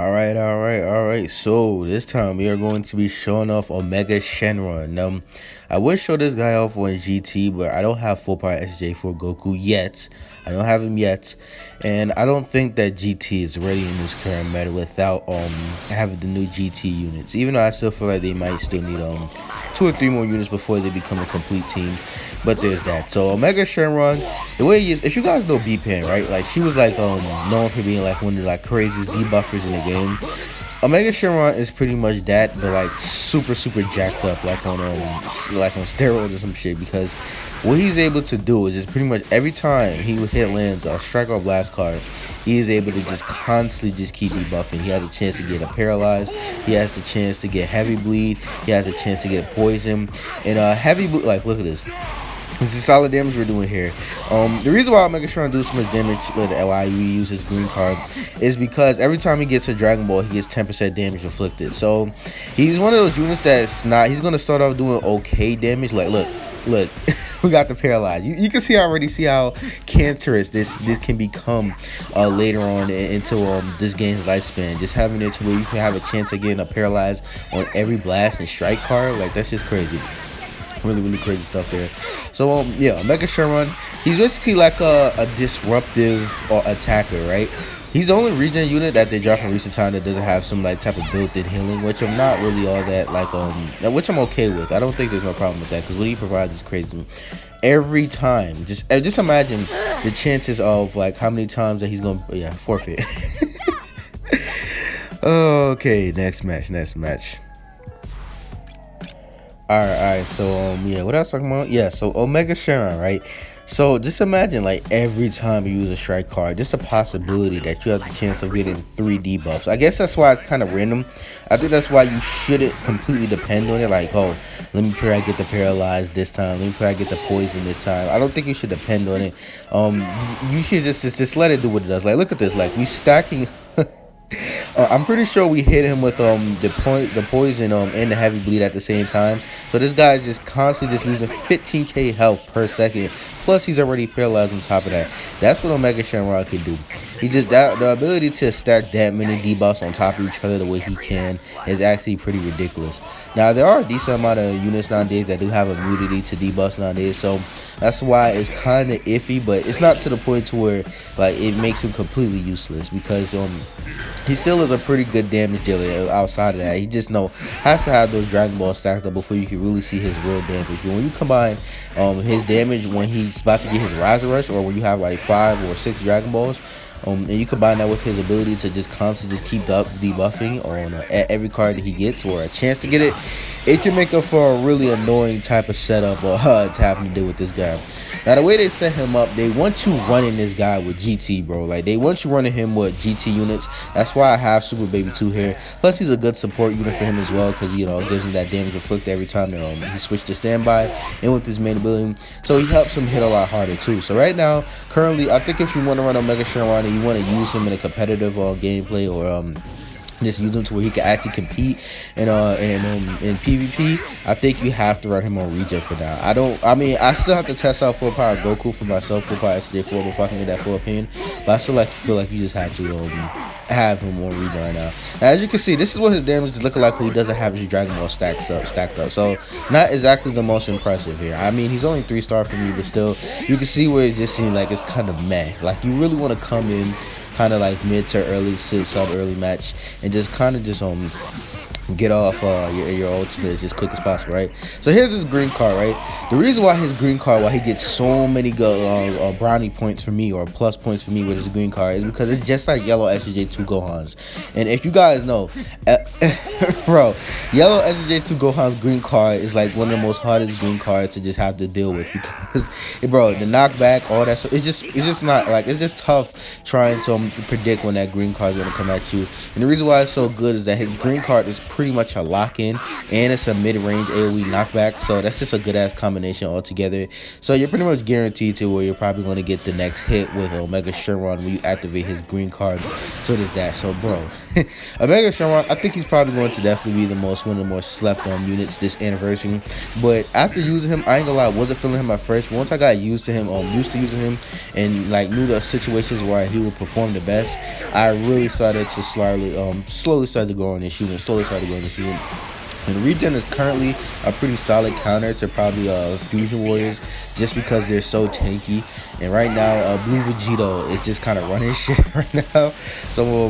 All right. So this time we are going to be showing off Omega Shenron. I would show this guy off on GT, but I don't have full power SJ for Goku yet. I don't have him yet, and I don't think that GT is ready in this current meta without having the new GT units. Even though I still feel like they might still need 2 or 3 more units before they become a complete team. But there's that. So Omega Shenron, the way he is, if you guys know B-Pan, right? Like she was like known for being like one of the like craziest debuffers in the game. Omega Shenron is pretty much that, but like super jacked up, like on steroids or some shit. Because what he's able to do is just pretty much every time he would hit lands a strike or blast card, he is able to just constantly just keep debuffing. He has a chance to get a paralyzed. He has the chance to get heavy bleed. He has a chance to get poison. And heavy bleed, like look at this. This is solid damage we're doing here. The reason why Omega Shenron do so much damage, why we use his green card, is because every time he gets a Dragon Ball, he gets 10% damage inflicted. So he's one of those units that's not. He's gonna start off doing okay damage. Like look, we got the paralyzed. You can already see how cancerous this can become later on into this game's lifespan. Just having it to where you can have a chance of getting a paralyzed on every blast and strike card, like that's just crazy. Really crazy stuff there. So yeah, Omega Shenron, he's basically like a disruptive attacker, right? He's the only regen unit that they drop in recent time that doesn't have some like type of built-in healing, which I'm not really all that like which I'm okay with. I don't think there's no problem with that because what he provides is crazy. Every time, just imagine the chances of like how many times that he's gonna forfeit. Okay, next match. Alright, so yeah, what I was talking about? Yeah, so Omega Shenron, right? So just imagine like every time you use a strike card, just a possibility that you have the chance of getting 3 debuffs. I guess that's why it's kind of random. I think that's why you shouldn't completely depend on it. Like, oh, let me pray I get the paralyzed this time. Let me pray I get the poison this time. I don't think you should depend on it. You should just let it do what it does. Like, look at this. Like, we stacking. I'm pretty sure we hit him with the poison and the heavy bleed at the same time. So this guy is just constantly just losing 15k health per second. Plus he's already paralyzed on top of that. That's what Omega Shenron can do. He just the ability to stack that many debuffs on top of each other the way he can is actually pretty ridiculous. Now there are a decent amount of units nowadays that do have immunity to debuffs nowadays, so that's why it's kind of iffy, but it's not to the point to where like it makes him completely useless because he still is a pretty good damage dealer. Outside of that, he just has to have those Dragon Balls stacked up before you can really see his real damage. But when you combine his damage when he's about to get his Rise Rush, or when you have like 5 or 6 Dragon Balls, and you combine that with his ability to just constantly just keep debuffing on every card that he gets or a chance to get it, it can make up for a really annoying type of setup or to having to deal with this guy. Now the way they set him up, they want you running this guy with GT, bro. Like they want you running him with GT units. That's why I have Super Baby 2 here. Plus he's a good support unit for him as well, because it gives him that damage inflicted every time that he switched to standby and with his main ability. So he helps him hit a lot harder too. So right now, currently, I think if you want to run Omega Shenron and you want to use him in a competitive gameplay or just use him to where he can actually compete in PvP, I think you have to run him on regen for now. I still have to test out full power Goku for myself, full power SJ4 before I can get that full opinion. But I still feel like you just have to have him on regen right now. Now as you can see, this is what his damage is looking like when he doesn't have his Dragon Ball stacked up. So not exactly the most impressive here. I mean, he's only 3-star for me, but still you can see where it just seems like it's kind of meh. Like you really want to come in kind of like mid to early early match and just kind of just get off your ultimate as quick as possible, right? So here's his green card, right? The reason why his green card, why he gets so many brownie points for me or plus points for me with his green card is because it's just like yellow SJ2 Gohan's. And if you guys know, bro, yellow SJ2 Gohan's green card is like one of the most hardest green cards to just have to deal with because, bro, the knockback, all that. So it's just not like it's just tough trying to predict when that green card is gonna come at you. And the reason why it's so good is that his green card is pretty pretty much a lock-in, and it's a mid-range AoE knockback, so that's just a good-ass combination altogether. So you're pretty much guaranteed to where you're probably going to get the next hit with Omega Shenron when you activate his green card. So there's that. So, bro, Omega Shenron, I think he's probably going to definitely be one of the more slept-on units this anniversary. But after using him, I ain't gonna lie, I wasn't feeling him at first. But once I got used to using him, and like knew the situations where he would perform the best, I really started to slowly started to go on this unit, And Regen is currently a pretty solid counter to probably Fusion Warriors, just because they're so tanky. And right now, Blue Vegito is just kind of running shit right now. So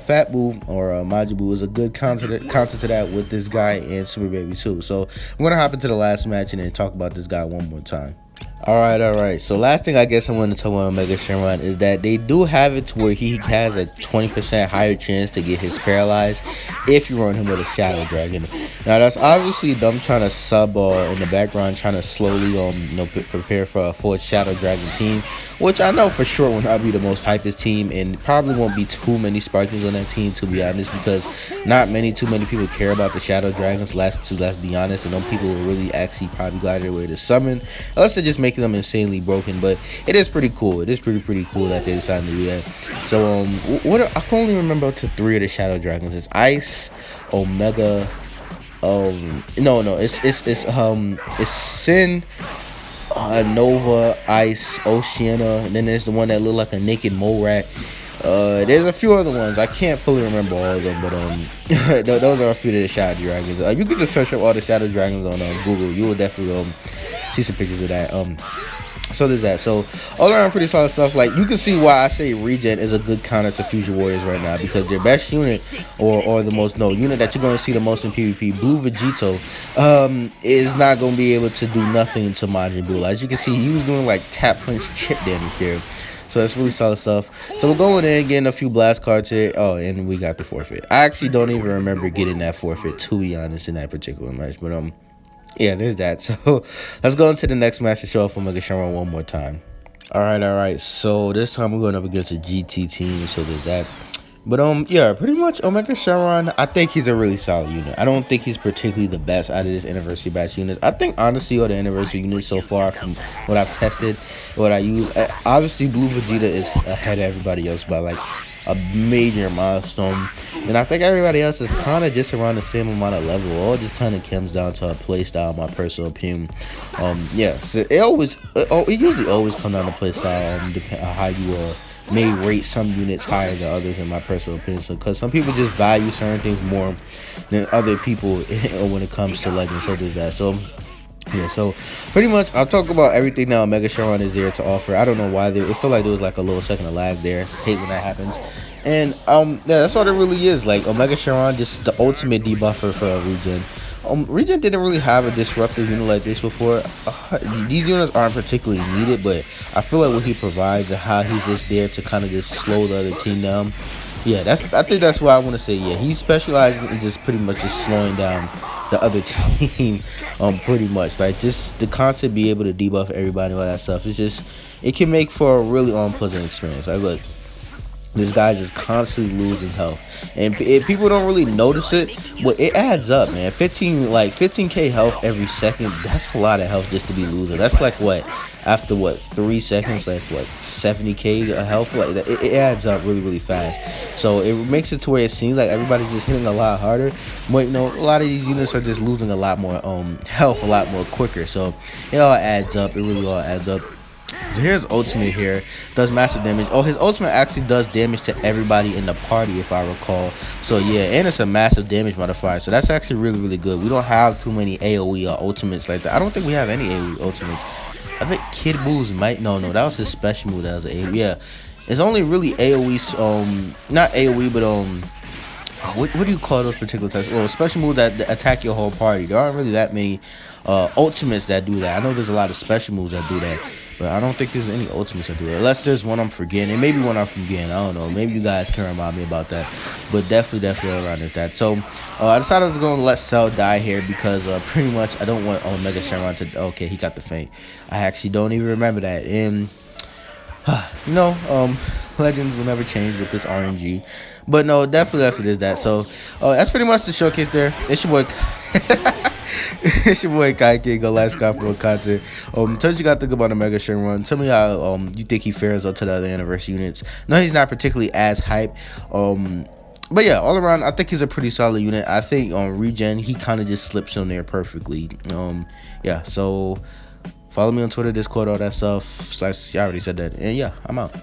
Fat Boo or Majibu is a good counter to that with this guy and Super Baby too. So I'm gonna hop into the last match and then talk about this guy one more time. All right. So last thing I guess I want to talk about Omega Shenron is that they do have it to where he has a 20% higher chance to get his paralyzed if you run him with a Shadow Dragon. Now that's obviously them trying to sub in the background, trying to slowly prepare for a full Shadow Dragon team, which I know for sure will not be the most hypest team, and probably won't be too many Sparkings on that team, to be honest, because not too many people care about the Shadow Dragons. Let's be honest, and them people will really actually probably go out of their way to summon, unless they're just making them insanely broken. But it is pretty cool. It is pretty cool that they decided to do that. So I can only remember up to 3 of the Shadow Dragons. It's Ice, Omega. It's Sin, Nova, Ice, Oceana, and then there's the one that look like a naked mole rat. There's a few other ones. I can't fully remember all of them, but those are a few of the Shadow Dragons. You can just search up all the Shadow Dragons on Google. You will definitely see some pictures of that. So there's that. So all around pretty solid stuff. Like, you can see why I say Regen is a good counter to Fusion Warriors right now, because their best unit or the most unit that you're going to see the most in PvP, Blue Vegito, is not going to be able to do nothing to Majin Buu. As you can see, he was doing like tap punch chip damage there. So that's really solid stuff. So we're going in, getting a few blast cards here. Oh, and we got the forfeit. I actually don't even remember getting that forfeit, to be honest, in that particular match. But yeah, there's that. So let's go into the next match to show off Omega Shenron one more time. All right. So this time we're going up against a GT team. So there's that. But yeah, pretty much Omega Shenron, I think he's a really solid unit. I don't think he's particularly the best out of this anniversary batch units. I think honestly all the anniversary units so far, from what I've tested, what I use, obviously Blue Vegeta is ahead of everybody else by like a major milestone, and I think everybody else is kind of just around the same amount of level. All just kind of comes down to a play style, my personal opinion. Yeah, so it usually always come down to play style, depending on how you may rate some units higher than others, in my personal opinion. So, because some people just value certain things more than other people when it comes to Legends. So there's that. So yeah, so pretty much I'll talk about everything now Omega Shenron is there to offer. I don't know why it felt like there was like a little second of lag there. Hate when that happens. And yeah, that's all it really is. Like, Omega Shenron, just the ultimate debuffer for Regen. Regen didn't really have a disruptive unit like this before. These units aren't particularly needed, but I feel like what he provides and how he's just there to kind of just slow the other team down. Yeah, I think that's why I want to say, yeah, he specializes in just pretty much just slowing down the other team, pretty much. Like, just the constant be able to debuff everybody and all that stuff. It can make for a really unpleasant experience. Like, look, this guy's just constantly losing health, and people don't really notice it, but it adds up, man. 15k health every second, that's a lot of health just to be losing. That's like, what, after 3 seconds, like, what, 70k health? Like, it adds up really fast. So it makes it to where it seems like everybody's just hitting a lot harder, but a lot of these units are just losing a lot more health a lot more quicker. So it all adds up. It really all adds up. So here's ultimate here, does massive damage. Oh, his ultimate actually does damage to everybody in the party, if I recall. So yeah, and it's a massive damage modifier, so that's actually really good. We don't have too many AoE ultimates like that. I don't think we have any AoE ultimates. I think Kid Boo's might, no, that was his special move. That was an AoE. Yeah, it's only really AoE, not AoE, but what do you call those particular types? Well, special moves that attack your whole party. There aren't really that many ultimates that do that. I know there's a lot of special moves that do that, but I don't think there's any ultimates that do it. Unless there's one I'm forgetting. And maybe one I'm forgetting. I don't know. Maybe you guys can remind me about that. But definitely around is that. So I decided I was going to let Cell die here because pretty much I don't want Omega Shenron to... Okay, he got the feint. I actually don't even remember that. And you know, legends will never change with this RNG. But no, definitely is that. So that's pretty much the showcase there. It's your boy. It's your boy Kai King, go last guy for content. Tell me what you got to think about the Mega Shenron. Tell me how you think he fares up to the other Universe units. No, he's not particularly as hype. But yeah, all around, I think he's a pretty solid unit. I think on regen, he kind of just slips in there perfectly. Yeah, so follow me on Twitter, Discord, all that stuff. I already said that. And yeah, I'm out.